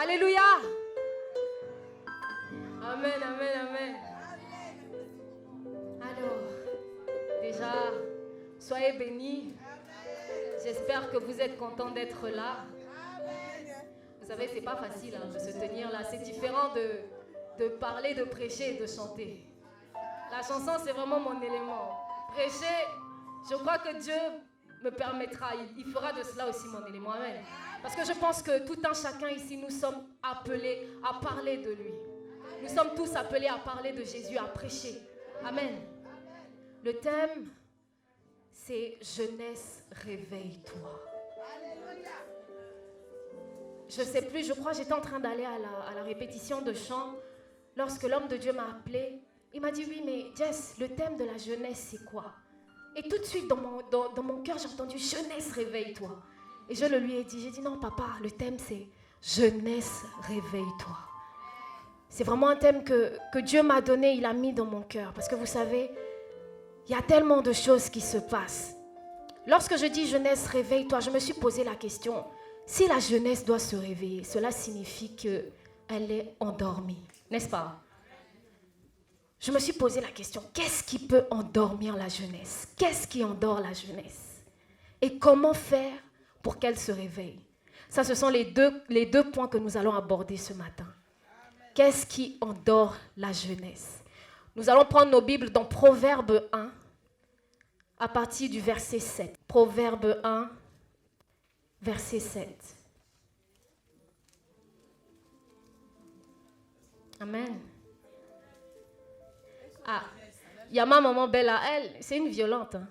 Alléluia. Amen, amen, amen. Alors, déjà, soyez bénis. J'espère que vous êtes contents d'être là. Vous savez, c'est pas facile de se tenir là. C'est différent de parler, de prêcher et de chanter. La chanson, c'est vraiment mon élément. Prêcher, je crois que Dieu me permettra. Il fera de cela aussi mon élément. Amen. Parce que je pense que tout un chacun ici, nous sommes appelés à parler de lui. Nous sommes tous appelés à parler de Jésus, à prêcher. Amen. Le thème, c'est jeunesse, réveille-toi. Je ne sais plus, je crois que j'étais en train d'aller à la répétition de chant. Lorsque l'homme de Dieu m'a appelé, il m'a dit, oui, mais Jess, le thème de la jeunesse, c'est quoi? Et tout de suite, dans mon cœur, j'ai entendu, jeunesse, réveille-toi. Et je le lui ai dit, j'ai dit, non, papa, le thème, c'est jeunesse, réveille-toi. C'est vraiment un thème que Dieu m'a donné, il a mis dans mon cœur. Parce que vous savez, il y a tellement de choses qui se passent. Lorsque je dis jeunesse, réveille-toi, je me suis posé la question, si la jeunesse doit se réveiller, cela signifie qu'elle est endormie, n'est-ce pas? Je me suis posé la question, qu'est-ce qui peut endormir la jeunesse? Qu'est-ce qui endort la jeunesse? Et comment faire pour qu'elle se réveille? Ça, ce sont les deux points que nous allons aborder ce matin. Qu'est-ce qui endort la jeunesse? Nous allons prendre nos Bibles dans Proverbe 1, à partir du verset 7. Proverbe 1, verset 7. Amen. Ah, il y a ma maman belle à elle, c'est une violente. Hein?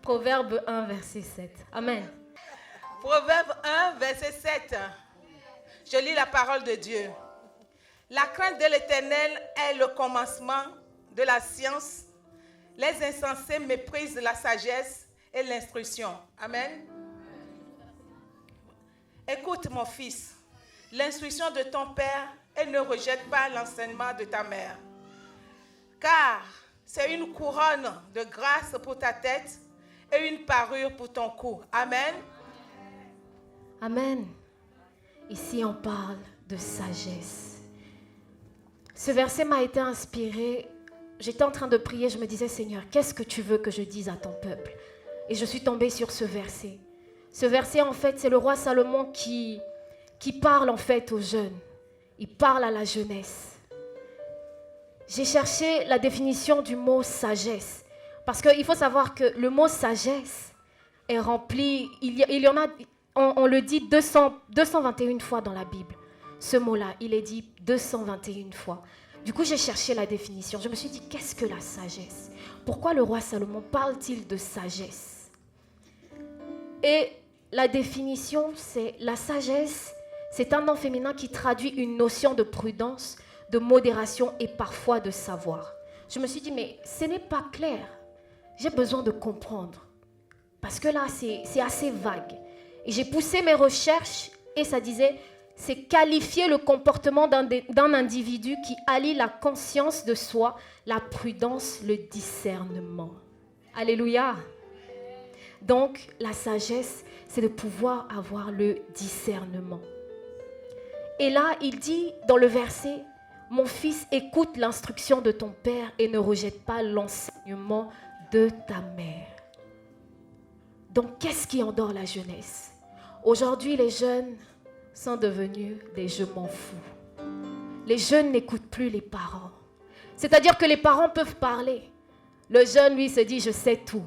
Proverbe 1, verset 7. Amen. Proverbe 1, verset 7. Je lis la parole de Dieu. La crainte de l'Éternel est le commencement de la science. Les insensés méprisent la sagesse et l'instruction. Amen. Écoute mon fils, l'instruction de ton père et ne rejette pas l'enseignement de ta mère. Car c'est une couronne de grâce pour ta tête et une parure pour ton cou. Amen. Amen. Ici, on parle de sagesse. Ce verset m'a été inspiré. J'étais en train de prier, je me disais, Seigneur, qu'est-ce que tu veux que je dise à ton peuple? Et je suis tombée sur ce verset. Ce verset, en fait, c'est le roi Salomon qui parle, en fait, aux jeunes. Il parle à la jeunesse. J'ai cherché la définition du mot sagesse. Parce qu'il faut savoir que le mot sagesse est rempli, il y en a, on le dit 221 fois dans la Bible. Ce mot-là, il est dit 221 fois. Du coup, j'ai cherché la définition. Je me suis dit, qu'est-ce que la sagesse? Pourquoi le roi Salomon parle-t-il de sagesse? Et la définition, c'est la sagesse, c'est un nom féminin qui traduit une notion de prudence, de modération et parfois de savoir. Je me suis dit, mais ce n'est pas clair. J'ai besoin de comprendre. Parce que là, c'est assez vague. Et j'ai poussé mes recherches et ça disait, c'est qualifier le comportement d'un individu qui allie la conscience de soi, la prudence, le discernement. Alléluia. Donc, la sagesse, c'est de pouvoir avoir le discernement. Et là, il dit dans le verset, « Mon fils, écoute l'instruction de ton père et ne rejette pas l'enseignement de ta mère. » Donc, qu'est-ce qui endort la jeunesse? Aujourd'hui, les jeunes sont devenus des « je m'en fous ». Les jeunes n'écoutent plus les parents. C'est-à-dire que les parents peuvent parler. Le jeune, lui, se dit « je sais tout.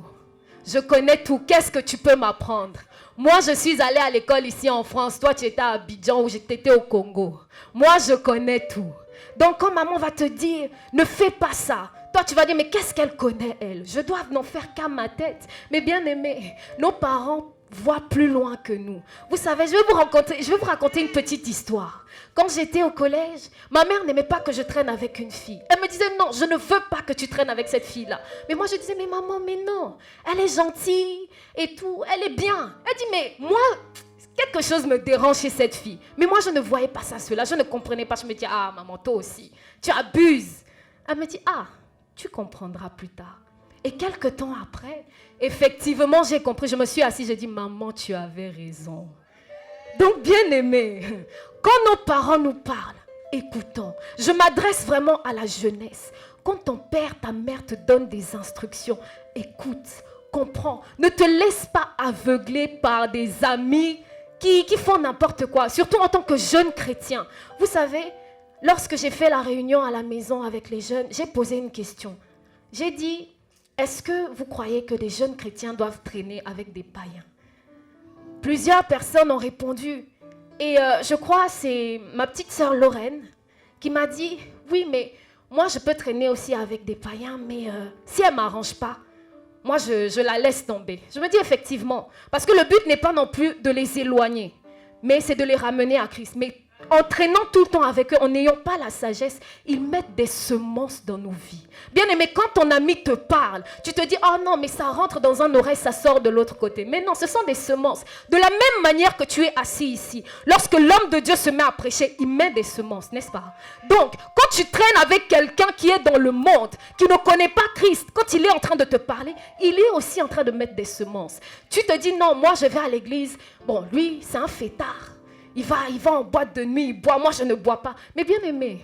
Je connais tout. Qu'est-ce que tu peux m'apprendre? Moi, je suis allé à l'école ici en France. Toi, tu étais à Abidjan ou tu étais au Congo. Moi, je connais tout. » Donc, quand maman va te dire « ne fais pas ça », toi, tu vas dire « mais qu'est-ce qu'elle connaît, elle? Je dois n'en faire qu'à ma tête. » Mais bien aimé, nos parents voient plus loin que nous. Vous savez, je vais vous raconter une petite histoire. Quand j'étais au collège, ma mère n'aimait pas que je traîne avec une fille. Elle me disait, non, je ne veux pas que tu traînes avec cette fille-là. Mais moi, je disais, mais maman, mais non. Elle est gentille et tout, elle est bien. Elle dit, mais moi, quelque chose me dérange chez cette fille. Mais moi, je ne voyais pas ça, cela. Je ne comprenais pas. Je me dis, ah, maman, toi aussi, tu abuses. Elle me dit, ah, tu comprendras plus tard. Et quelques temps après, effectivement, j'ai compris. Je me suis assise, j'ai dit, maman, tu avais raison. Donc, bien aimé, quand nos parents nous parlent, écoutons. Je m'adresse vraiment à la jeunesse. Quand ton père, ta mère te donne des instructions, écoute, comprends. Ne te laisse pas aveugler par des amis qui font n'importe quoi, surtout en tant que jeune chrétien. Vous savez, lorsque j'ai fait la réunion à la maison avec les jeunes, j'ai posé une question. J'ai dit, est-ce que vous croyez que les jeunes chrétiens doivent traîner avec des païens? Plusieurs personnes ont répondu. Et je crois que c'est ma petite sœur Lorraine qui m'a dit, oui, mais moi je peux traîner aussi avec des païens, mais si elle ne m'arrange pas, moi je la laisse tomber. Je me dis effectivement, parce que le but n'est pas non plus de les éloigner, mais c'est de les ramener à Christ. Mais en traînant tout le temps avec eux, en n'ayant pas la sagesse, ils mettent des semences dans nos vies. Bien aimé, quand ton ami te parle, tu te dis, oh non, mais ça rentre dans un oreille, ça sort de l'autre côté. Mais non, ce sont des semences. De la même manière que tu es assis ici, lorsque l'homme de Dieu se met à prêcher, il met des semences, n'est-ce pas? Donc, quand tu traînes avec quelqu'un qui est dans le monde, qui ne connaît pas Christ, quand il est en train de te parler, il est aussi en train de mettre des semences. Tu te dis, non, moi je vais à l'église. Bon, lui, c'est un fêtard. Il va en boîte de nuit, il boit, moi je ne bois pas. Mais bien aimé,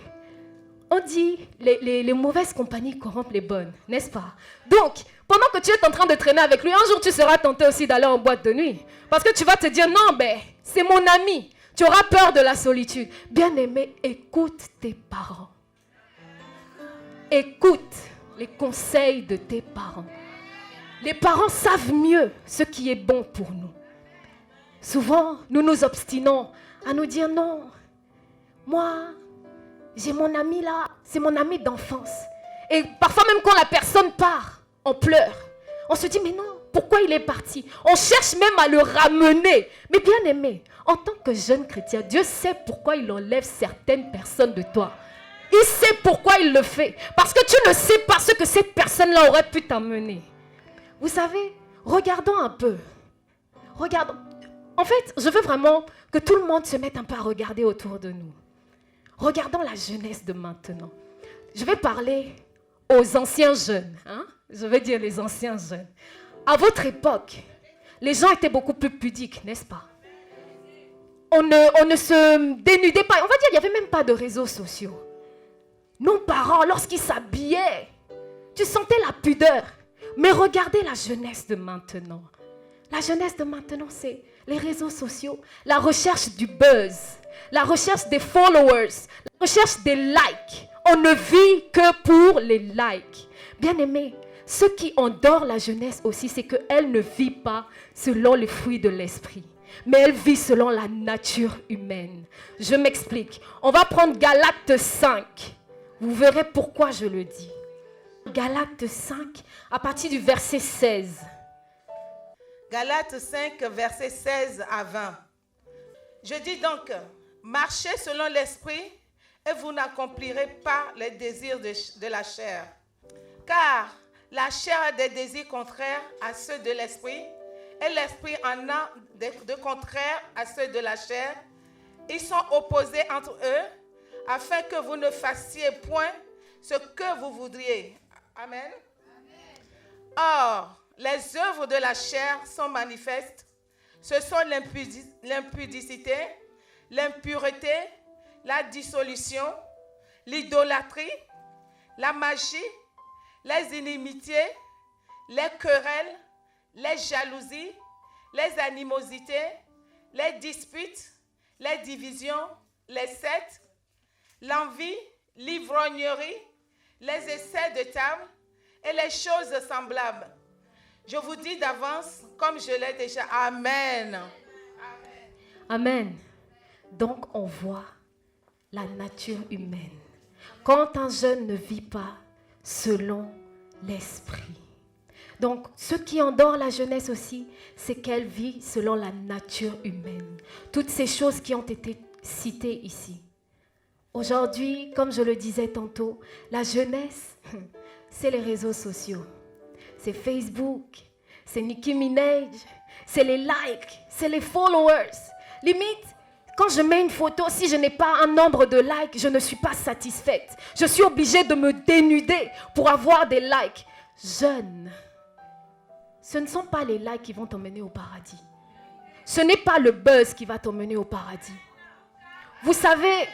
on dit les mauvaises compagnies corrompent les bonnes, n'est-ce pas? Donc, pendant que tu es en train de traîner avec lui, un jour tu seras tenté aussi d'aller en boîte de nuit. Parce que tu vas te dire, non, ben, c'est mon ami. Tu auras peur de la solitude. Bien aimé, écoute tes parents. Écoute les conseils de tes parents. Les parents savent mieux ce qui est bon pour nous. Souvent, nous nous obstinons à nous dire non. Moi, j'ai mon ami là, c'est mon ami d'enfance. Et parfois même quand la personne part, on pleure. On se dit mais non, pourquoi il est parti? On cherche même à le ramener. Mais bien aimé, en tant que jeune chrétien, Dieu sait pourquoi il enlève certaines personnes de toi. Il sait pourquoi il le fait. Parce que tu ne sais pas ce que cette personne-là aurait pu t'emmener. Vous savez, regardons un peu. Regardons. En fait, je veux vraiment que tout le monde se mette un peu à regarder autour de nous. Regardons la jeunesse de maintenant. Je vais parler aux anciens jeunes. Je vais dire les anciens jeunes. À votre époque, les gens étaient beaucoup plus pudiques, n'est-ce pas? On ne se dénudait pas. On va dire qu'il n'y avait même pas de réseaux sociaux. Nos parents, lorsqu'ils s'habillaient, tu sentais la pudeur. Mais regardez la jeunesse de maintenant. La jeunesse de maintenant, c'est les réseaux sociaux, la recherche du buzz, la recherche des followers, la recherche des likes. On ne vit que pour les likes. Bien aimé, ce qui endort la jeunesse aussi, c'est qu'elle ne vit pas selon les fruits de l'esprit, mais elle vit selon la nature humaine. Je m'explique. On va prendre Galates 5. Vous verrez pourquoi je le dis. Galates 5, à partir du verset 16. Galates 5, versets 16 à 20. Je dis donc, marchez selon l'esprit et vous n'accomplirez pas les désirs de la chair. Car la chair a des désirs contraires à ceux de l'esprit et l'esprit en a de contraires à ceux de la chair. Ils sont opposés entre eux afin que vous ne fassiez point ce que vous voudriez. Amen. Or, les œuvres de la chair sont manifestes. Ce sont l'impudicité, l'impureté, la dissolution, l'idolâtrie, la magie, les inimitiés, les querelles, les jalousies, les animosités, les disputes, les divisions, les sectes, l'envie, l'ivrognerie, les essais de table et les choses semblables. Je vous dis d'avance, comme je l'ai déjà. Amen. Amen. Donc, on voit la nature humaine. Quand un jeune ne vit pas selon l'esprit. Donc, ce qui endort la jeunesse aussi, c'est qu'elle vit selon la nature humaine. Toutes ces choses qui ont été citées ici. Aujourd'hui, comme je le disais tantôt, la jeunesse, c'est les réseaux sociaux. C'est Facebook, c'est Nicki Minaj, c'est les likes, c'est les followers. Limite, quand je mets une photo, si je n'ai pas un nombre de likes, je ne suis pas satisfaite. Je suis obligée de me dénuder pour avoir des likes. Jeune, ce ne sont pas les likes qui vont t'emmener au paradis. Ce n'est pas le buzz qui va t'emmener au paradis. Vous savez,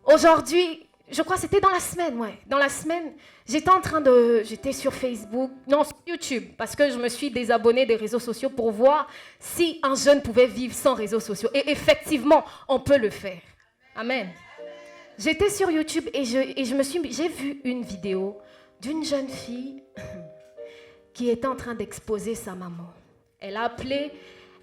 aujourd'hui, je crois que c'était dans la semaine, ouais. Dans la semaine, j'étais sur Facebook, non, sur YouTube, parce que je me suis désabonnée des réseaux sociaux pour voir si un jeune pouvait vivre sans réseaux sociaux. Et effectivement, on peut le faire. Amen. J'étais sur YouTube et j'ai vu une vidéo d'une jeune fille qui était en train d'exposer sa maman. Elle a appelé,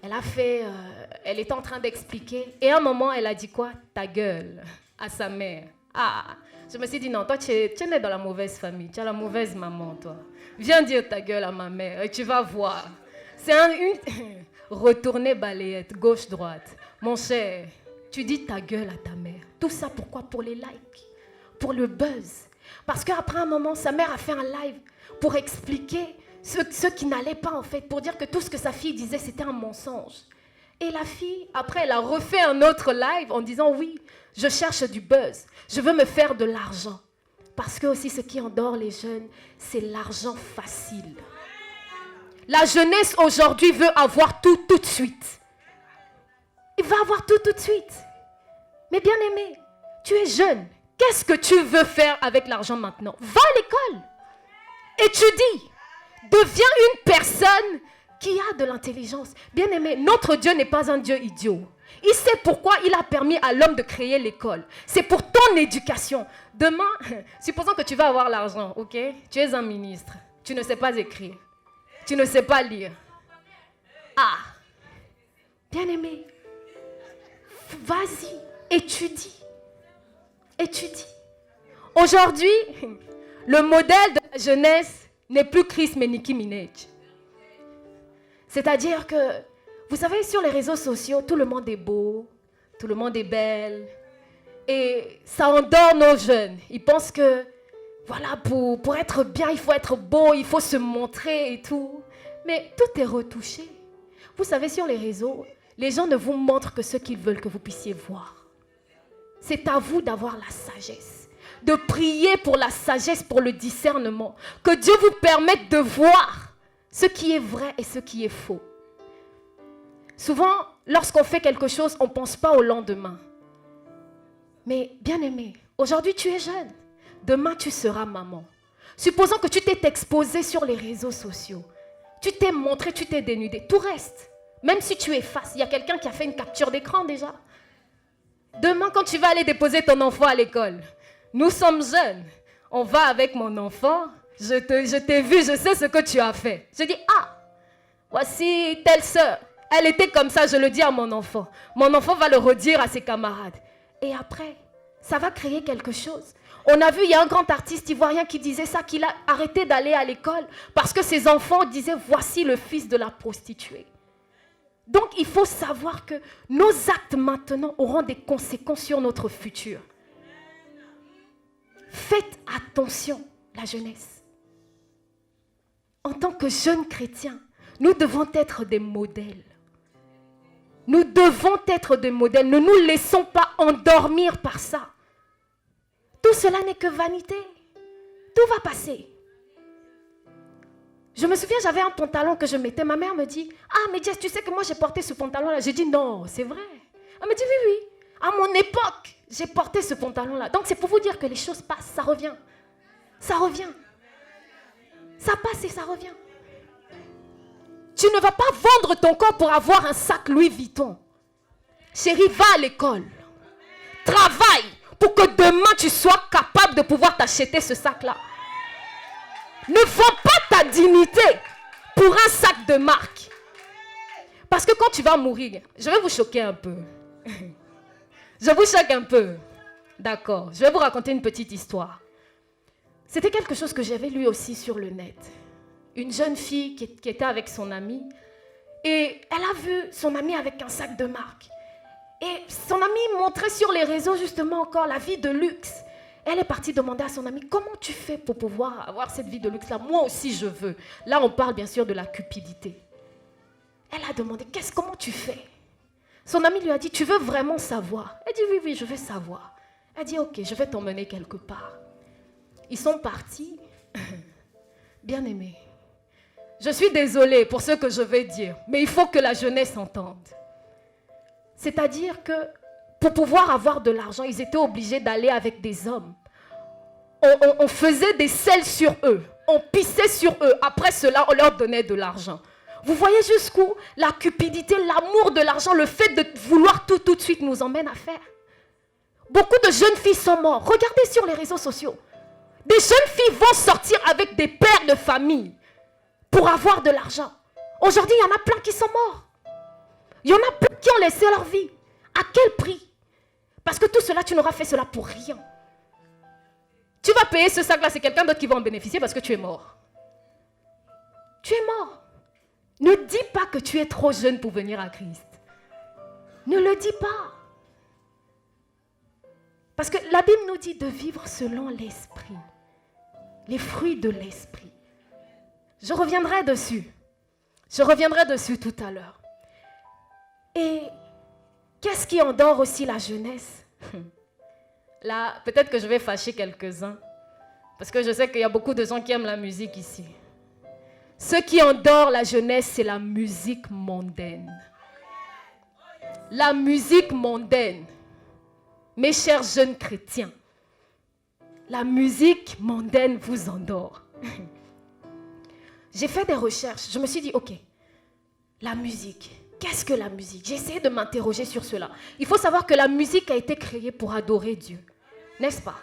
elle était en train d'expliquer. Et à un moment, elle a dit quoi? Ta gueule, à sa mère. Ah, je me suis dit, non, toi, tu es né dans la mauvaise famille. Tu as la mauvaise maman, toi. Viens dire ta gueule à ma mère et tu vas voir. C'est retourner balayette, gauche-droite. Mon cher, tu dis ta gueule à ta mère. Tout ça, pourquoi? Pour les likes, pour le buzz. Parce qu'après un moment, sa mère a fait un live pour expliquer ce qui n'allait pas, en fait, pour dire que tout ce que sa fille disait, c'était un mensonge. Et la fille, après, elle a refait un autre live en disant, oui, je cherche du buzz, je veux me faire de l'argent. Parce que aussi, ce qui endort les jeunes, c'est l'argent facile. La jeunesse aujourd'hui veut avoir tout de suite. Il va avoir tout de suite. Mais bien aimé, tu es jeune. Qu'est-ce que tu veux faire avec l'argent maintenant? Va à l'école. Étudie. Deviens une personne qui a de l'intelligence. Bien aimé, notre Dieu n'est pas un Dieu idiot. Il sait pourquoi il a permis à l'homme de créer l'école. C'est pour ton éducation. Demain, supposons que tu vas avoir l'argent, ok? Tu es un ministre. Tu ne sais pas écrire. Tu ne sais pas lire. Ah, bien aimé, vas-y, étudie. Étudie. Aujourd'hui, le modèle de la jeunesse n'est plus Chris mais Nicki Minaj. C'est-à-dire que, vous savez, sur les réseaux sociaux, tout le monde est beau, tout le monde est belle. Et ça endort nos jeunes. Ils pensent que, voilà, pour être bien, il faut être beau, il faut se montrer et tout. Mais tout est retouché. Vous savez, sur les réseaux, les gens ne vous montrent que ce qu'ils veulent que vous puissiez voir. C'est à vous d'avoir la sagesse, de prier pour la sagesse, pour le discernement. Que Dieu vous permette de voir ce qui est vrai et ce qui est faux. Souvent, lorsqu'on fait quelque chose, on ne pense pas au lendemain. Mais bien aimé, aujourd'hui tu es jeune, demain tu seras maman. Supposons que tu t'es exposé sur les réseaux sociaux, tu t'es montré, tu t'es dénudé, tout reste. Même si tu effaces, il y a quelqu'un qui a fait une capture d'écran déjà. Demain, quand tu vas aller déposer ton enfant à l'école, nous sommes jeunes, on va avec mon enfant, je t'ai vu, je sais ce que tu as fait. Je dis, ah, voici telle sœur, elle était comme ça, je le dis à mon enfant. Mon enfant va le redire à ses camarades. Et après, ça va créer quelque chose. On a vu, il y a un grand artiste ivoirien qui disait ça, qu'il a arrêté d'aller à l'école parce que ses enfants disaient, voici le fils de la prostituée. Donc, il faut savoir que nos actes maintenant auront des conséquences sur notre futur. Faites attention, la jeunesse. En tant que jeunes chrétiens, nous devons être des modèles. Nous devons être des modèles. Ne nous laissons pas endormir par ça. Tout cela n'est que vanité. Tout va passer. Je me souviens, j'avais un pantalon que je mettais. Ma mère me dit, ah, mais Jess, tu sais que moi j'ai porté ce pantalon-là. J'ai dit, non, c'est vrai. Elle me dit, oui, oui. À mon époque, j'ai porté ce pantalon-là. Donc c'est pour vous dire que les choses passent, ça revient. Ça revient. Ça passe et ça revient. Tu ne vas pas vendre ton corps pour avoir un sac Louis Vuitton. Chérie, va à l'école. Travaille pour que demain tu sois capable de pouvoir t'acheter ce sac-là. Ne vends pas ta dignité pour un sac de marque. Parce que quand tu vas mourir, je vais vous choquer un peu. Je vous choque un peu. D'accord, je vais vous raconter une petite histoire. C'était quelque chose que j'avais lu aussi sur le net. Une jeune fille qui était avec son amie. Et elle a vu son amie avec un sac de marque. Et son amie montrait sur les réseaux justement encore la vie de luxe. Elle est partie demander à son amie, comment tu fais pour pouvoir avoir cette vie de luxe-là? Moi aussi je veux. Là on parle bien sûr de la cupidité. Elle a demandé, comment tu fais? Son amie lui a dit, tu veux vraiment savoir? Elle dit, oui, oui, je veux savoir. Elle dit, ok, je vais t'emmener quelque part. Ils sont partis. Bien aimés. Je suis désolée pour ce que je vais dire, mais il faut que la jeunesse entende. C'est-à-dire que pour pouvoir avoir de l'argent, ils étaient obligés d'aller avec des hommes. On faisait des selles sur eux, on pissait sur eux. Après cela, on leur donnait de l'argent. Vous voyez jusqu'où la cupidité, l'amour de l'argent, le fait de vouloir tout de suite nous emmène à faire. Beaucoup de jeunes filles sont mortes. Regardez sur les réseaux sociaux. Des jeunes filles vont sortir avec des pères de famille pour avoir de l'argent. Aujourd'hui, il y en a plein qui sont morts. Il y en a plein qui ont laissé leur vie. À quel prix? Parce que tout cela, tu n'auras fait cela pour rien. Tu vas payer ce sac-là, c'est quelqu'un d'autre qui va en bénéficier parce que tu es mort. Tu es mort. Ne dis pas que tu es trop jeune pour venir à Christ. Ne le dis pas. Parce que la Bible nous dit de vivre selon l'esprit. Les fruits de l'esprit. Je reviendrai dessus. Je reviendrai dessus tout à l'heure. Et qu'est-ce qui endort aussi la jeunesse? Là, peut-être que je vais fâcher quelques-uns. Parce que je sais qu'il y a beaucoup de gens qui aiment la musique ici. Ce qui endort la jeunesse, c'est la musique mondaine. La musique mondaine. Mes chers jeunes chrétiens, la musique mondaine vous endort. J'ai fait des recherches. Je me suis dit, ok, la musique, qu'est-ce que la musique? J'ai essayé de m'interroger sur cela. Il faut savoir que la musique a été créée pour adorer Dieu. N'est-ce pas?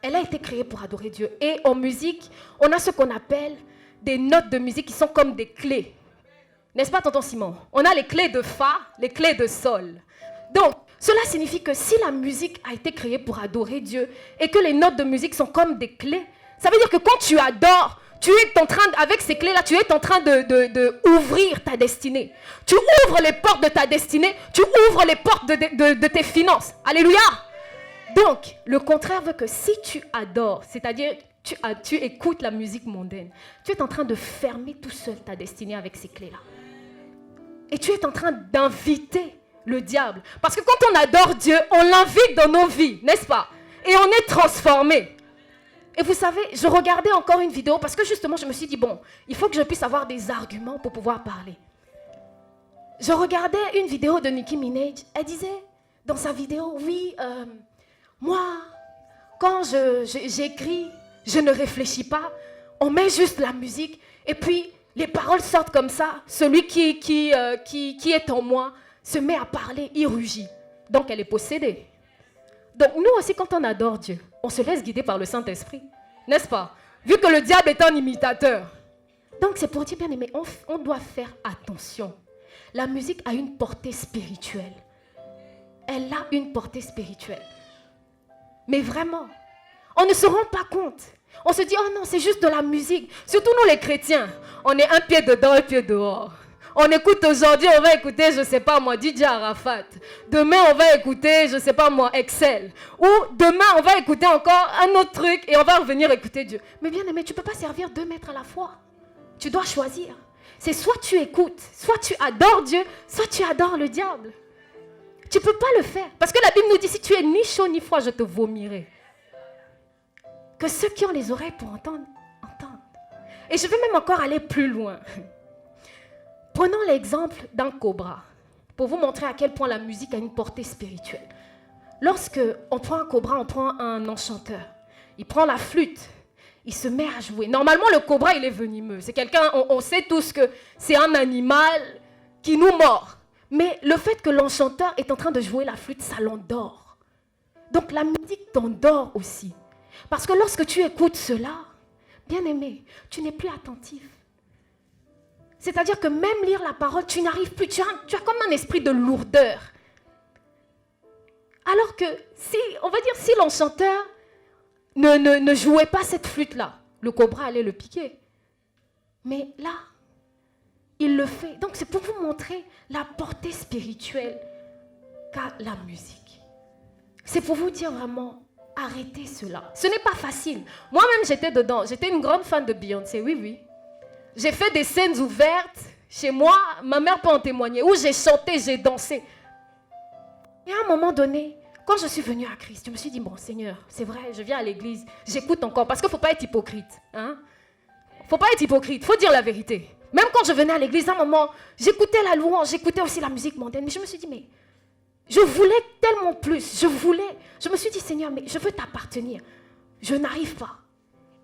Elle a été créée pour adorer Dieu. Et en musique, on a ce qu'on appelle des notes de musique qui sont comme des clés. N'est-ce pas, tonton Simon? On a les clés de Fa, les clés de Sol. Donc, cela signifie que si la musique a été créée pour adorer Dieu et que les notes de musique sont comme des clés, ça veut dire que quand tu adores, tu es en train, avec ces clés-là, tu es en train de ouvrir ta destinée. Tu ouvres les portes de ta destinée, tu ouvres les portes de tes finances. Alléluia! Donc, le contraire veut que si tu adores, c'est-à-dire tu écoutes la musique mondaine, tu es en train de fermer tout seul ta destinée avec ces clés-là. Et tu es en train d'inviter le diable. Parce que quand on adore Dieu, on l'invite dans nos vies, n'est-ce pas? Et on est transformé. Et vous savez, je regardais encore une vidéo parce que justement, je me suis dit, bon, il faut que je puisse avoir des arguments pour pouvoir parler. Je regardais une vidéo de Nicki Minaj. Elle disait dans sa vidéo, oui, moi, quand j'écris, je ne réfléchis pas. On met juste la musique et puis les paroles sortent comme ça. Celui qui est en moi se met à parler, il rugit. Donc elle est possédée. Donc nous aussi, quand on adore Dieu, on se laisse guider par le Saint-Esprit. N'est-ce pas? Vu que le diable est un imitateur. Donc c'est pour dire, bien aimé, on doit faire attention. La musique a une portée spirituelle. Elle a une portée spirituelle. Mais vraiment, on ne se rend pas compte. On se dit, oh non, c'est juste de la musique. Surtout nous les chrétiens, on est un pied dedans, un pied dehors. On écoute aujourd'hui, on va écouter, je ne sais pas moi, DJ Arafat. Demain, on va écouter, je ne sais pas moi, Excel. Ou demain, on va écouter encore un autre truc et on va revenir écouter Dieu. Mais bien aimé, tu ne peux pas servir 2 maîtres à la fois. Tu dois choisir. C'est soit tu écoutes, soit tu adores Dieu, soit tu adores le diable. Tu ne peux pas le faire. Parce que la Bible nous dit, si tu es ni chaud ni froid, je te vomirai. Que ceux qui ont les oreilles pour entendre, entendent. Et je vais même encore aller plus loin. Prenons l'exemple d'un cobra, pour vous montrer à quel point la musique a une portée spirituelle. Lorsque on prend un cobra, on prend un enchanteur. Il prend la flûte, il se met à jouer. Normalement, le cobra, il est venimeux. C'est quelqu'un, on sait tous que c'est un animal qui nous mord. Mais le fait que l'enchanteur est en train de jouer la flûte, ça l'endort. Donc la musique t'endort aussi. Parce que lorsque tu écoutes cela, bien aimé, tu n'es plus attentif. C'est-à-dire que même lire la parole, tu n'arrives plus, tu as comme un esprit de lourdeur. Alors que si l'enchanteur ne jouait pas cette flûte-là, le cobra allait le piquer. Mais là, il le fait. Donc c'est pour vous montrer la portée spirituelle qu'a la musique. C'est pour vous dire vraiment, arrêtez cela. Ce n'est pas facile. Moi-même, j'étais dedans. J'étais une grande fan de Beyoncé, oui, oui. J'ai fait des scènes ouvertes chez moi, ma mère peut en témoigner, où j'ai chanté, j'ai dansé. Et à un moment donné, quand je suis venue à Christ, je me suis dit, bon Seigneur, c'est vrai, je viens à l'église, j'écoute encore, parce qu'il ne faut pas être hypocrite. Hein? Il ne faut pas être hypocrite, il faut dire la vérité. Même quand je venais à l'église, à un moment, j'écoutais la louange, j'écoutais aussi la musique mondaine. Mais je me suis dit, mais je voulais tellement plus. Je me suis dit, Seigneur, mais je veux t'appartenir. Je n'arrive pas.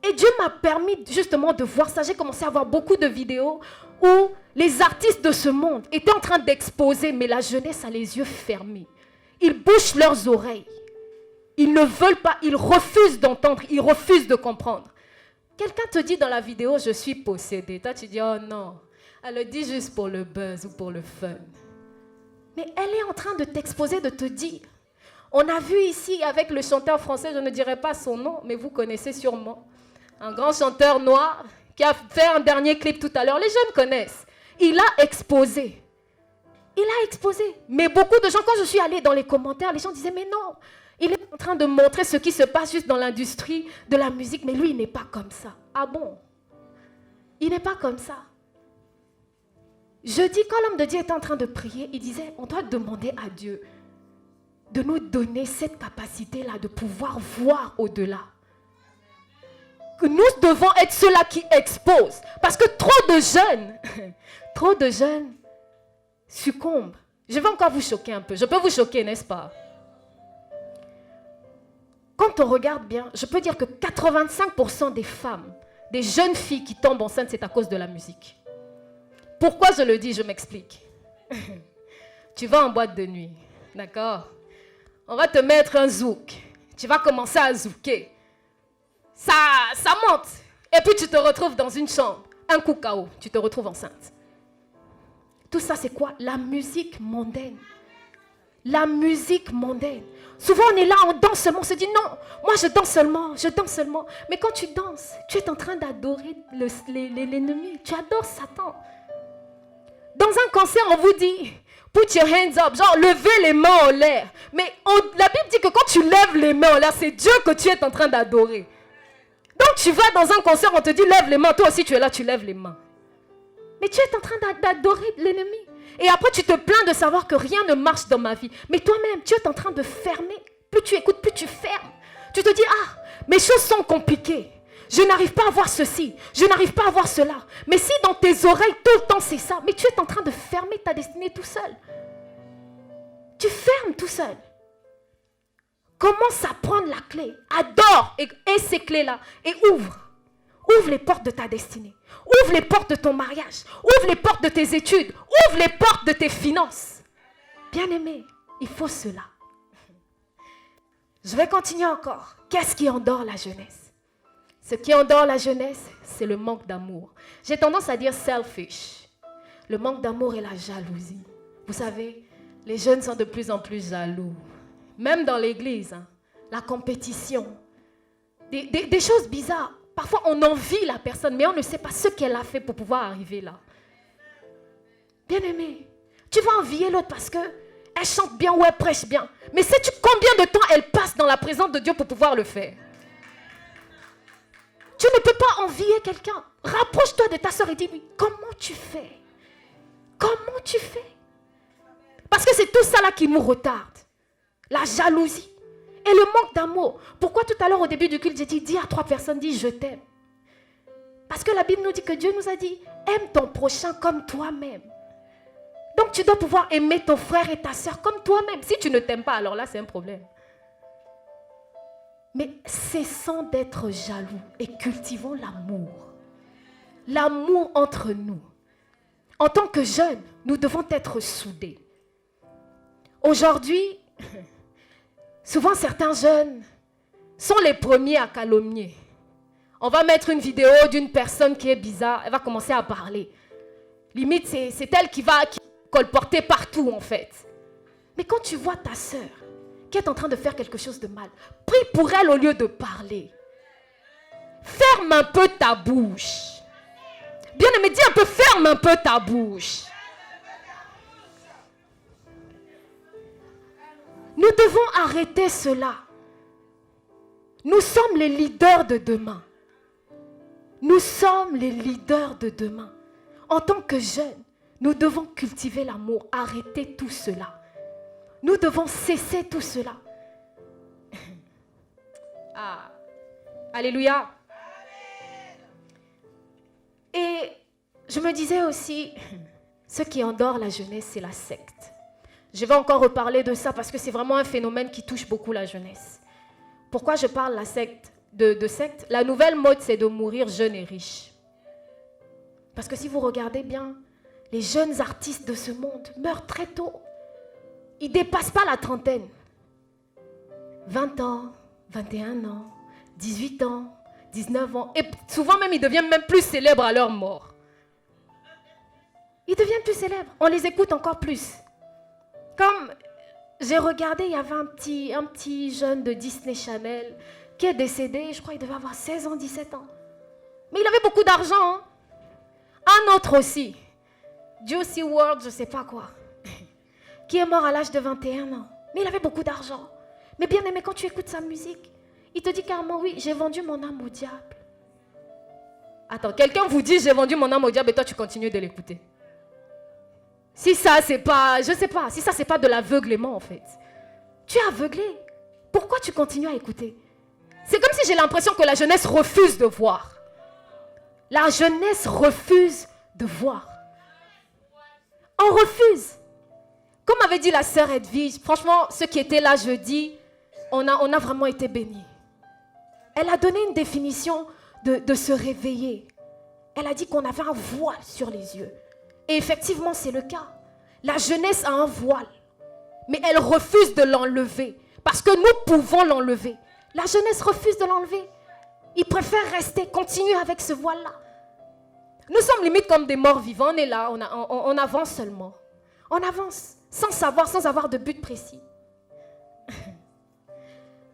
Et Dieu m'a permis justement de voir ça. J'ai commencé à voir beaucoup de vidéos où les artistes de ce monde étaient en train d'exposer, mais la jeunesse a les yeux fermés. Ils bouchent leurs oreilles. Ils ne veulent pas, ils refusent d'entendre, ils refusent de comprendre. Quelqu'un te dit dans la vidéo, je suis possédé. Toi, tu dis, oh non. Elle le dit juste pour le buzz ou pour le fun. Mais elle est en train de t'exposer, de te dire. On a vu ici avec le chanteur français, je ne dirai pas son nom, mais vous connaissez sûrement. Un grand chanteur noir qui a fait un dernier clip tout à l'heure. Les jeunes connaissent. Il a exposé. Il a exposé. Mais beaucoup de gens, quand je suis allée dans les commentaires, les gens disaient, mais non, il est en train de montrer ce qui se passe juste dans l'industrie de la musique, mais lui, il n'est pas comme ça. Ah bon? Il n'est pas comme ça. Jeudi, quand l'homme de Dieu était en train de prier, il disait, on doit demander à Dieu de nous donner cette capacité-là de pouvoir voir au-delà. Que nous devons être ceux-là qui exposent. Parce que trop de jeunes succombent. Je vais encore vous choquer un peu. Je peux vous choquer, n'est-ce pas? Quand on regarde bien, je peux dire que 85% des femmes, des jeunes filles qui tombent enceintes, c'est à cause de la musique. Pourquoi je le dis? Je m'explique. Tu vas en boîte de nuit, d'accord? On va te mettre un zouk. Tu vas commencer à zouker. Ça monte. Et puis tu te retrouves dans une chambre. Un coup KO, tu te retrouves enceinte. Tout ça, c'est quoi? La musique mondaine. La musique mondaine. Souvent, on est là, on danse seulement. On se dit, non, moi, je danse seulement. Mais quand tu danses, tu es en train d'adorer l'ennemi. Tu adores Satan. Dans un concert, on vous dit, put your hands up, genre, levez les mains en l'air. Mais la Bible dit que quand tu lèves les mains en l'air, c'est Dieu que tu es en train d'adorer. Donc, tu vas dans un concert, on te dit, lève les mains. Toi aussi, tu es là, tu lèves les mains. Mais tu es en train d'adorer l'ennemi. Et après, tu te plains de savoir que rien ne marche dans ma vie. Mais toi-même, tu es en train de fermer. Plus tu écoutes, plus tu fermes. Tu te dis, ah, mes choses sont compliquées. Je n'arrive pas à voir ceci. Je n'arrive pas à voir cela. Mais si dans tes oreilles, tout le temps, c'est ça, mais tu es en train de fermer ta destinée tout seul. Tu fermes tout seul. Commence à prendre la clé. Adore et ces clés-là. Et ouvre. Ouvre les portes de ta destinée. Ouvre les portes de ton mariage. Ouvre les portes de tes études. Ouvre les portes de tes finances. Bien-aimé, il faut cela. Je vais continuer encore. Qu'est-ce qui endort la jeunesse? Ce qui endort la jeunesse, c'est le manque d'amour. J'ai tendance à dire selfish. Le manque d'amour et la jalousie. Vous savez, les jeunes sont de plus en plus jaloux. Même dans l'église, la compétition. Des choses bizarres. Parfois, on envie la personne, mais on ne sait pas ce qu'elle a fait pour pouvoir arriver là. Bien-aimé, tu vas envier l'autre parce qu'elle chante bien ou elle prêche bien. Mais sais-tu combien de temps elle passe dans la présence de Dieu pour pouvoir le faire? Tu ne peux pas envier quelqu'un. Rapproche-toi de ta soeur et dis-lui, comment tu fais? Comment tu fais? Parce que c'est tout ça là qui nous retarde. La jalousie. Et le manque d'amour. Pourquoi tout à l'heure au début du culte, j'ai dit, dis à 3 personnes, dis je t'aime. Parce que la Bible nous dit que Dieu nous a dit, aime ton prochain comme toi-même. Donc tu dois pouvoir aimer ton frère et ta soeur comme toi-même. Si tu ne t'aimes pas, alors là c'est un problème. Mais cessons d'être jaloux et cultivons l'amour. L'amour entre nous. En tant que jeunes, nous devons être soudés. Aujourd'hui, souvent certains jeunes sont les premiers à calomnier. On va mettre une vidéo d'une personne qui est bizarre, elle va commencer à parler. Limite, c'est elle qui va colporter partout en fait. Mais quand tu vois ta sœur qui est en train de faire quelque chose de mal, prie pour elle au lieu de parler. Ferme un peu ta bouche. Bien-aimé, dis un peu, ferme un peu ta bouche. Nous devons arrêter cela. Nous sommes les leaders de demain. Nous sommes les leaders de demain. En tant que jeunes, nous devons cultiver l'amour, arrêter tout cela. Nous devons cesser tout cela. Ah, alléluia. Et je me disais aussi, ce qui endort la jeunesse, c'est la secte. Je vais encore reparler de ça parce que c'est vraiment un phénomène qui touche beaucoup la jeunesse. Pourquoi je parle de secte? La nouvelle mode, c'est de mourir jeune et riche. Parce que si vous regardez bien, les jeunes artistes de ce monde meurent très tôt. Ils ne dépassent pas la trentaine. 20 ans, 21 ans, 18 ans, 19 ans. Et souvent même, ils deviennent même plus célèbres à leur mort. Ils deviennent plus célèbres. On les écoute encore plus. Comme j'ai regardé, il y avait un petit jeune de Disney Channel qui est décédé. Je crois qu'il devait avoir 16 ans, 17 ans. Mais il avait beaucoup d'argent. Hein? Un autre aussi. Juicy World, je ne sais pas quoi. Qui est mort à l'âge de 21 ans. Mais il avait beaucoup d'argent. Mais bien aimé, quand tu écoutes sa musique, il te dit carrément, oui, j'ai vendu mon âme au diable. Attends, quelqu'un vous dit, j'ai vendu mon âme au diable et toi, tu continues de l'écouter. Si ça, c'est pas, je sais pas, si ça, c'est pas de l'aveuglement, en fait. Tu es aveuglé. Pourquoi tu continues à écouter? C'est comme si j'ai l'impression que la jeunesse refuse de voir. La jeunesse refuse de voir. On refuse. Comme avait dit la sœur Edwige, franchement, ceux qui étaient là jeudi, on a vraiment été bénis. Elle a donné une définition de se réveiller. Elle a dit qu'on avait un voile sur les yeux. Et effectivement, c'est le cas. La jeunesse a un voile, mais elle refuse de l'enlever. Parce que nous pouvons l'enlever. La jeunesse refuse de l'enlever. Ils préfèrent rester, continuer avec ce voile-là. Nous sommes limite comme des morts vivants. On est là, on avance seulement. On avance, sans savoir, sans avoir de but précis.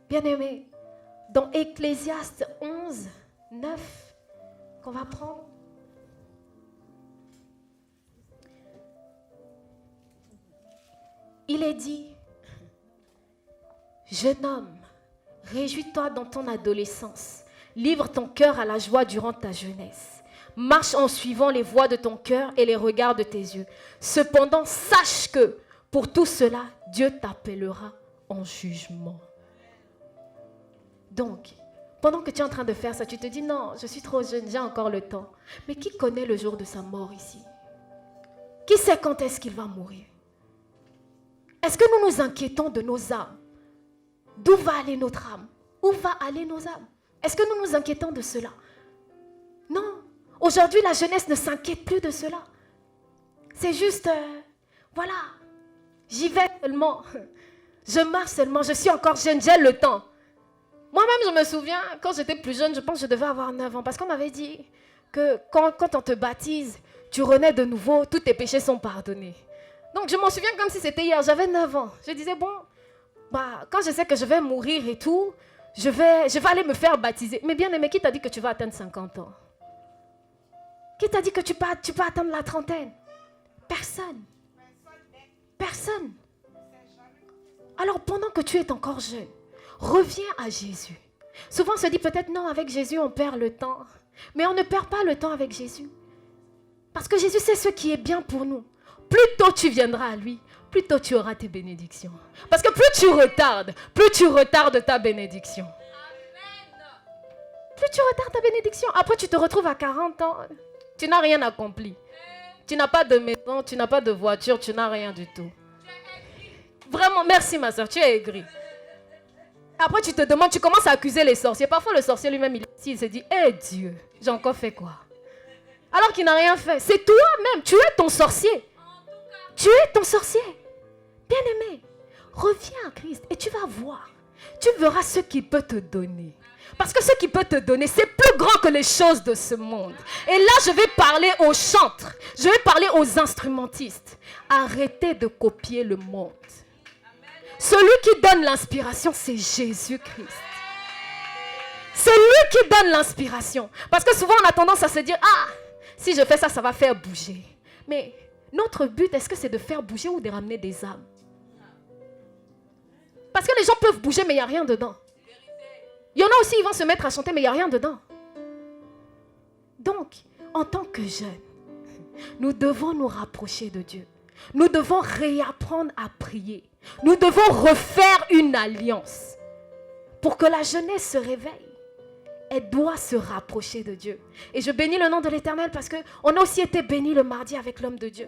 Bien-aimés, dans Ecclésiaste 11, 9, qu'on va prendre. Il est dit, jeune homme, réjouis-toi dans ton adolescence, livre ton cœur à la joie durant ta jeunesse. Marche en suivant les voies de ton cœur et les regards de tes yeux. Cependant, sache que pour tout cela, Dieu t'appellera en jugement. Donc, pendant que tu es en train de faire ça, tu te dis, non, je suis trop jeune, j'ai encore le temps. Mais qui connaît le jour de sa mort ici? Qui sait quand est-ce qu'il va mourir? Est-ce que nous nous inquiétons de nos âmes? D'où va aller notre âme? Où va aller nos âmes? Est-ce que nous nous inquiétons de cela? Non. Aujourd'hui, la jeunesse ne s'inquiète plus de cela. C'est juste, voilà, j'y vais seulement. Je marche seulement, je suis encore jeune, j'ai le temps. Moi-même, je me souviens, quand j'étais plus jeune, je pense que je devais avoir 9 ans. Parce qu'on m'avait dit que quand on te baptise, tu renais de nouveau, tous tes péchés sont pardonnés. Donc, je m'en souviens comme si c'était hier, j'avais 9 ans. Je disais, bon, quand je sais que je vais mourir et tout, je vais aller me faire baptiser. Mais bien aimé, qui t'a dit que tu vas atteindre 50 ans? Qui t'a dit que tu peux atteindre la trentaine? Personne. Personne. Alors, pendant que tu es encore jeune, reviens à Jésus. Souvent, on se dit peut-être non, avec Jésus, on perd le temps. Mais on ne perd pas le temps avec Jésus. Parce que Jésus, c'est ce qui est bien pour nous. Plus tôt tu viendras à lui, plus tôt tu auras tes bénédictions. Parce que plus tu retardes ta bénédiction. Plus tu retardes ta bénédiction. Après, tu te retrouves à 40 ans. Tu n'as rien accompli. Tu n'as pas de maison, tu n'as pas de voiture, tu n'as rien du tout. Vraiment, merci ma soeur, tu es aigrie. Après, tu te demandes, tu commences à accuser les sorciers. Parfois, le sorcier lui-même, il se dit, hé Dieu, j'ai encore fait quoi? Alors qu'il n'a rien fait. C'est toi-même, tu es ton sorcier. Tu es ton sorcier. Bien-aimé, reviens à Christ et tu vas voir. Tu verras ce qu'il peut te donner. Parce que ce qu'il peut te donner, c'est plus grand que les choses de ce monde. Et là, je vais parler aux chantres. Je vais parler aux instrumentistes. Arrêtez de copier le monde. Celui qui donne l'inspiration, c'est Jésus-Christ. C'est lui qui donne l'inspiration. Parce que souvent, on a tendance à se dire, si je fais ça, ça va faire bouger. Mais notre but, est-ce que c'est de faire bouger ou de ramener des âmes? Parce que les gens peuvent bouger, mais il n'y a rien dedans. Il y en a aussi, ils vont se mettre à chanter, mais il n'y a rien dedans. Donc, en tant que jeunes, nous devons nous rapprocher de Dieu. Nous devons réapprendre à prier. Nous devons refaire une alliance pour que la jeunesse se réveille elle doit se rapprocher de Dieu. Et je bénis le nom de l'Éternel parce qu'on a aussi été bénis le mardi avec l'homme de Dieu,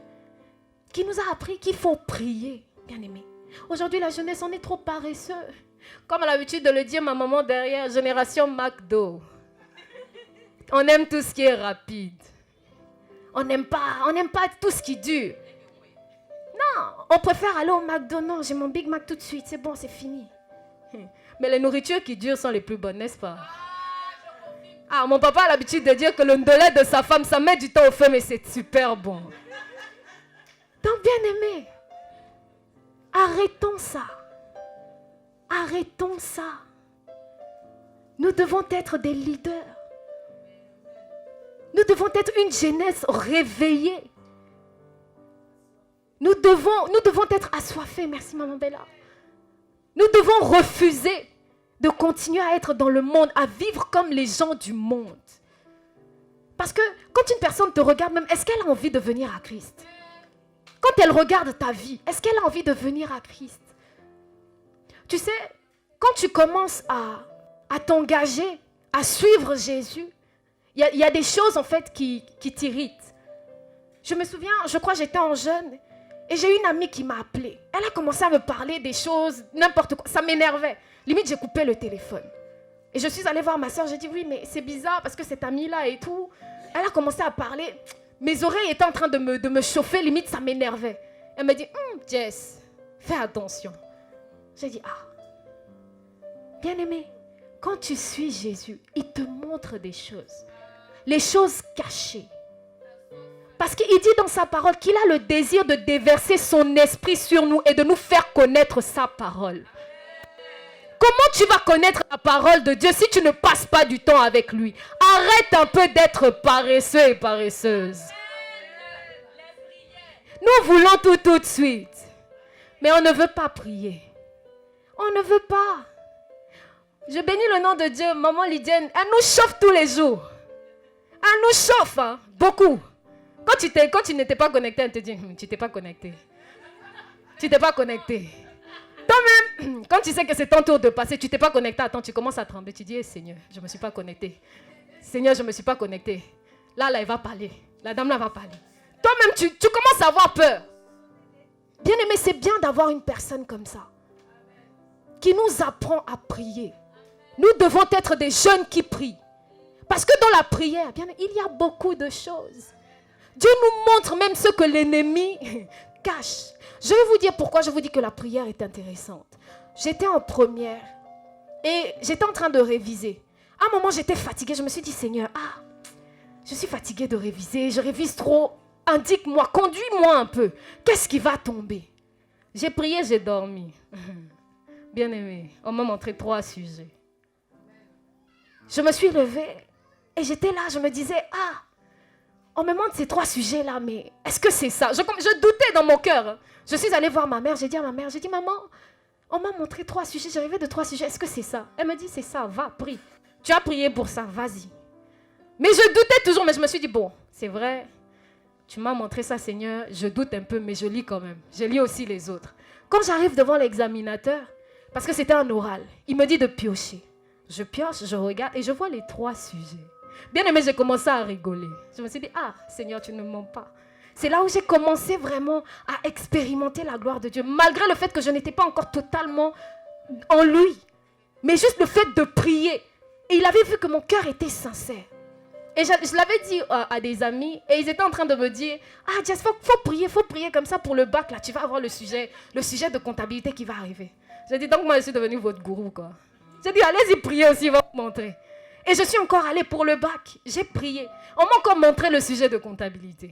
qui nous a appris qu'il faut prier, bien aimé. Aujourd'hui, la jeunesse, on est trop paresseux. Comme à l'habitude de le dire ma maman derrière, génération McDo. On aime tout ce qui est rapide. On n'aime pas tout ce qui dure. Non, on préfère aller au McDo. Non, j'ai mon Big Mac tout de suite. C'est bon, c'est fini. Mais les nourritures qui durent sont les plus bonnes, n'est-ce pas? Ah, mon papa a l'habitude de dire que le ndolé de sa femme, ça met du temps au feu, mais c'est super bon. Donc, bien aimé, arrêtons ça. Arrêtons ça. Nous devons être des leaders. Nous devons être une jeunesse réveillée. Nous devons être assoiffés. Merci, Maman Bella. Nous devons refuser de continuer à être dans le monde, à vivre comme les gens du monde. Parce que quand une personne te regarde même, est-ce qu'elle a envie de venir à Christ? Quand elle regarde ta vie, est-ce qu'elle a envie de venir à Christ? Tu sais, quand tu commences à t'engager, à suivre Jésus, il y a des choses en fait qui t'irritent. Je me souviens, je crois que j'étais en jeûne et j'ai une amie qui m'a appelée. Elle a commencé à me parler des choses, n'importe quoi. Ça m'énervait. Limite, j'ai coupé le téléphone. Et je suis allée voir ma soeur, j'ai dit oui, mais c'est bizarre parce que cette amie-là et tout, elle a commencé à parler. Mes oreilles étaient en train de me chauffer, limite ça m'énervait. Elle me dit, Jess, fais attention. J'ai dit, bien aimé, quand tu suis Jésus, il te montre des choses. Les choses cachées. Parce qu'il dit dans sa parole qu'il a le désir de déverser son esprit sur nous et de nous faire connaître sa parole. Comment tu vas connaître la parole de Dieu si tu ne passes pas du temps avec lui? Arrête un peu d'être paresseux et paresseuse. Nous voulons tout de suite. Mais on ne veut pas prier. On ne veut pas. Je bénis le nom de Dieu. Maman Lydienne, elle nous chauffe tous les jours. Elle nous chauffe, hein, beaucoup. Quand tu n'étais pas connecté, elle te dit, tu t'es pas connecté. Tu t'es pas connecté. Toi-même, quand tu sais que c'est ton tour de passer, tu t'es pas connecté, attends, tu commences à trembler. Tu dis, hey, Seigneur, je ne me suis pas connecté. Seigneur, je ne me suis pas connecté. Là, elle va parler. La dame là va parler. Toi-même, tu commences à avoir peur. Bien aimé, c'est bien d'avoir une personne comme ça, qui nous apprend à prier. Nous devons être des jeunes qui prient. Parce que dans la prière, bien, il y a beaucoup de choses. Dieu nous montre même ce que l'ennemi cache. Je vais vous dire pourquoi je vous dis que la prière est intéressante. J'étais en première et j'étais en train de réviser. À un moment, j'étais fatiguée. Je me suis dit, Seigneur, je suis fatiguée de réviser. Je révise trop. Indique-moi, conduis-moi un peu. Qu'est-ce qui va tomber? J'ai prié, j'ai dormi. Bien aimé, on m'a montré 3 sujets. Je me suis levée et j'étais là, je me disais, on me montre ces 3 sujets-là, mais est-ce que c'est ça? Je doutais dans mon cœur. Je suis allée voir ma mère, j'ai dit à ma mère, maman, on m'a montré 3 sujets, j'ai rêvé de 3 sujets, est-ce que c'est ça? Elle me dit, c'est ça, va, prie. Tu as prié pour ça, vas-y. Mais je doutais toujours, mais je me suis dit, bon, c'est vrai, tu m'as montré ça, Seigneur, je doute un peu, mais je lis quand même. Je lis aussi les autres. Quand j'arrive devant l'examinateur, parce que c'était un oral, il me dit de piocher. Je pioche, je regarde et je vois les 3 sujets. Bien aimé, j'ai commencé à rigoler. Je me suis dit, Seigneur, tu ne mens pas. C'est là où j'ai commencé vraiment à expérimenter la gloire de Dieu, malgré le fait que je n'étais pas encore totalement en lui. Mais juste le fait de prier. Et il avait vu que mon cœur était sincère. Et je l'avais dit à des amis, et ils étaient en train de me dire, Jess, faut prier comme ça pour le bac, là, tu vas avoir le sujet de comptabilité qui va arriver. J'ai dit, donc moi, je suis devenue votre gourou, quoi. J'ai dit, allez-y, priez aussi, il va vous montrer. Et je suis encore allée pour le bac. J'ai prié. On m'a encore montré le sujet de comptabilité.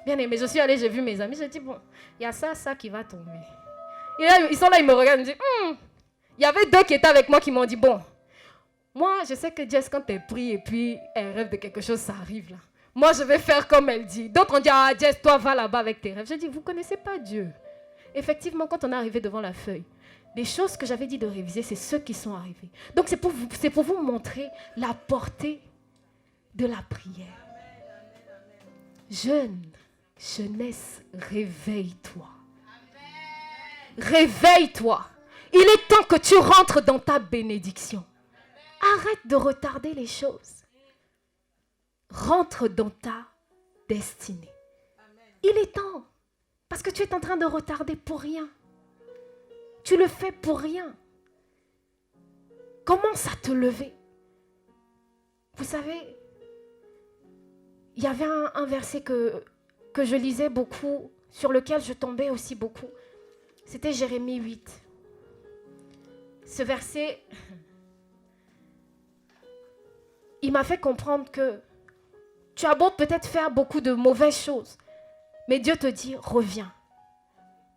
Bien aimé, je suis allée, j'ai vu mes amis. J'ai dit, bon, il y a ça qui va tomber. Et là, ils sont là, ils me regardent, ils me disent, Il y avait 2 qui étaient avec moi qui m'ont dit, bon, moi, je sais que Jess, quand elle prie et puis elle rêve de quelque chose, ça arrive là. Moi, je vais faire comme elle dit. D'autres ont dit, Jess, toi, va là-bas avec tes rêves. J'ai dit, vous ne connaissez pas Dieu. Effectivement, quand on est arrivé devant la feuille, les choses que j'avais dit de réviser, c'est ceux qui sont arrivés. Donc, c'est pour vous montrer la portée de la prière. Jeunesse, réveille-toi. Réveille-toi. Il est temps que tu rentres dans ta bénédiction. Arrête de retarder les choses. Rentre dans ta destinée. Il est temps. Parce que tu es en train de retarder pour rien. Tu le fais pour rien. Commence à te lever. Vous savez, il y avait un verset que je lisais beaucoup, sur lequel je tombais aussi beaucoup. C'était Jérémie 8. Ce verset, il m'a fait comprendre que tu as beau peut-être faire beaucoup de mauvaises choses, mais Dieu te dit, reviens.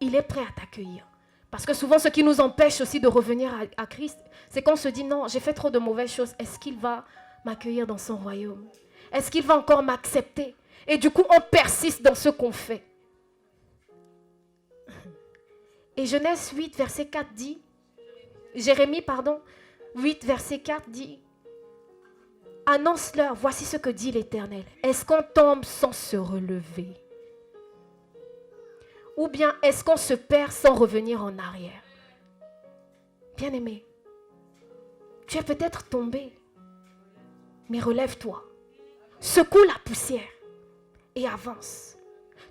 Il est prêt à t'accueillir. Parce que souvent, ce qui nous empêche aussi de revenir à Christ, c'est qu'on se dit, non, j'ai fait trop de mauvaises choses. Est-ce qu'il va m'accueillir dans son royaume? Est-ce qu'il va encore m'accepter? Et du coup, on persiste dans ce qu'on fait. Et Genèse 8, verset 4 dit, Jérémie, 8, verset 4 dit, annonce-leur, voici ce que dit l'Éternel. Est-ce qu'on tombe sans se relever? Ou bien est-ce qu'on se perd sans revenir en arrière? Bien-aimé, tu es peut-être tombé, mais relève-toi. Secoue la poussière et avance.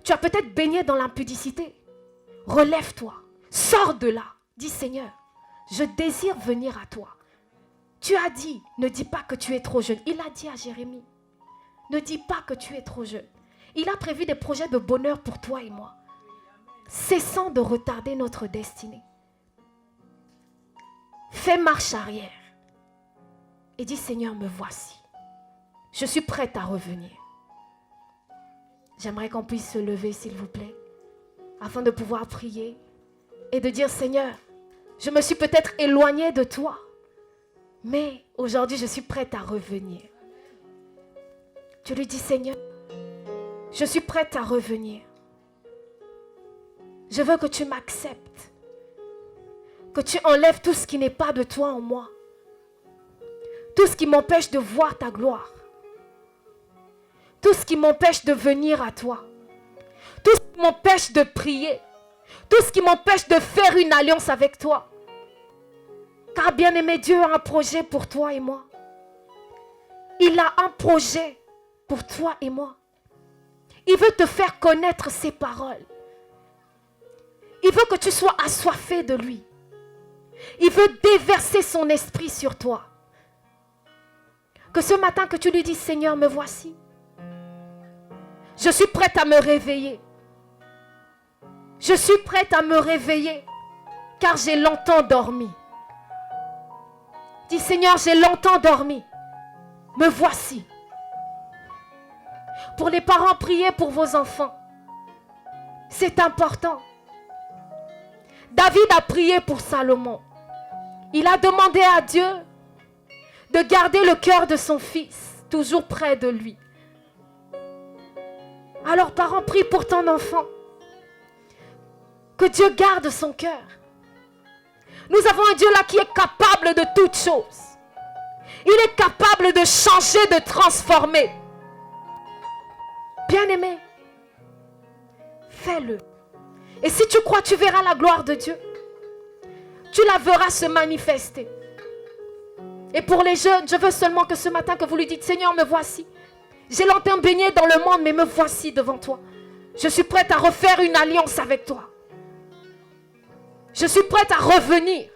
Tu as peut-être baigné dans l'impudicité. Relève-toi, sors de là. Dis Seigneur, je désire venir à toi. Tu as dit, ne dis pas que tu es trop jeune. Il a dit à Jérémie, ne dis pas que tu es trop jeune. Il a prévu des projets de bonheur pour toi et moi. Cessons de retarder notre destinée. Fais marche arrière et dis Seigneur, me voici. Je suis prête à revenir. J'aimerais qu'on puisse se lever, s'il vous plaît, afin de pouvoir prier et de dire Seigneur, je me suis peut-être éloignée de toi, mais aujourd'hui je suis prête à revenir. Tu lui dis Seigneur, je suis prête à revenir. Je veux que tu m'acceptes, que tu enlèves tout ce qui n'est pas de toi en moi, tout ce qui m'empêche de voir ta gloire, tout ce qui m'empêche de venir à toi, tout ce qui m'empêche de prier, tout ce qui m'empêche de faire une alliance avec toi. Car bien-aimé, Dieu a un projet pour toi et moi. Il a un projet pour toi et moi. Il veut te faire connaître ses paroles. Il veut que tu sois assoiffé de lui. Il veut déverser son esprit sur toi. Que ce matin que tu lui dis, Seigneur, me voici. Je suis prête à me réveiller. Je suis prête à me réveiller, car j'ai longtemps dormi. Dis, Seigneur, j'ai longtemps dormi. Me voici. Pour les parents, priez pour vos enfants. C'est important. David a prié pour Salomon. Il a demandé à Dieu de garder le cœur de son fils toujours près de lui. Alors, parents, prie pour ton enfant. Que Dieu garde son cœur. Nous avons un Dieu là qui est capable de toutes choses. Il est capable de changer, de transformer. Bien-aimé, fais-le. Et si tu crois, tu verras la gloire de Dieu. Tu la verras se manifester. Et pour les jeunes, je veux seulement que ce matin, que vous lui dites, Seigneur, me voici. J'ai longtemps baigné dans le monde, mais me voici devant toi. Je suis prête à refaire une alliance avec toi. Je suis prête à revenir.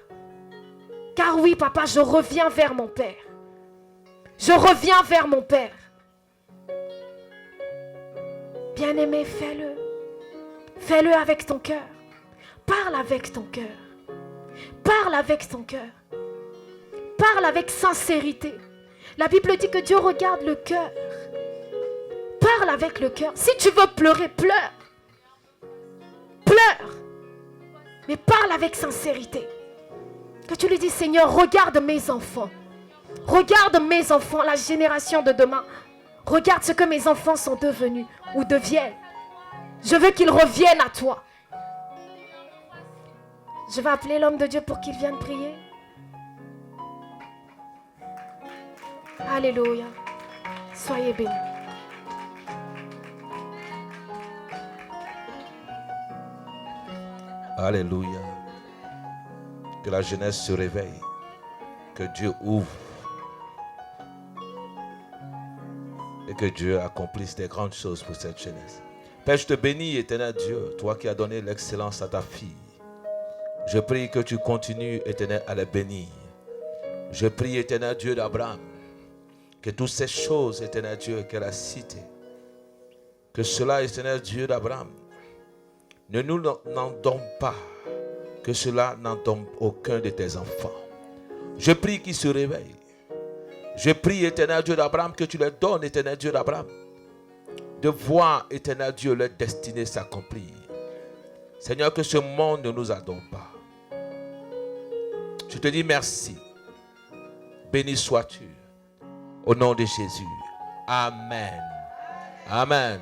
Car oui, papa, je reviens vers mon Père. Je reviens vers mon Père. Bien-aimé, fais-le. Fais-le avec ton cœur. Parle avec ton cœur. Parle avec ton cœur. Parle avec sincérité. La Bible dit que Dieu regarde le cœur. Parle avec le cœur. Si tu veux pleurer, pleure. Pleure. Mais parle avec sincérité. Que tu lui dis, Seigneur, regarde mes enfants. Regarde mes enfants, la génération de demain. Regarde ce que mes enfants sont devenus ou deviennent. Je veux qu'ils reviennent à toi. Je vais appeler l'homme de Dieu pour qu'il vienne prier. Alléluia. Soyez bénis. Alléluia. Que la jeunesse se réveille. Que Dieu ouvre que Dieu accomplisse des grandes choses pour cette jeunesse. Père, je te bénis, éternel Dieu, toi qui as donné l'excellence à ta fille. Je prie que tu continues, éternel, à la bénir. Je prie, éternel Dieu d'Abraham, que toutes ces choses, éternel Dieu, qu'elle a citées, que cela, éternel Dieu d'Abraham, ne nous n'en donne pas, que cela n'en donne aucun de tes enfants. Je prie qu'ils se réveillent. Je prie, éternel Dieu d'Abraham, que tu leur donnes, éternel Dieu d'Abraham, de voir, éternel Dieu, leur destinée s'accomplir. Seigneur, que ce monde ne nous adore pas. Je te dis merci. Béni sois-tu. Au nom de Jésus. Amen. Amen.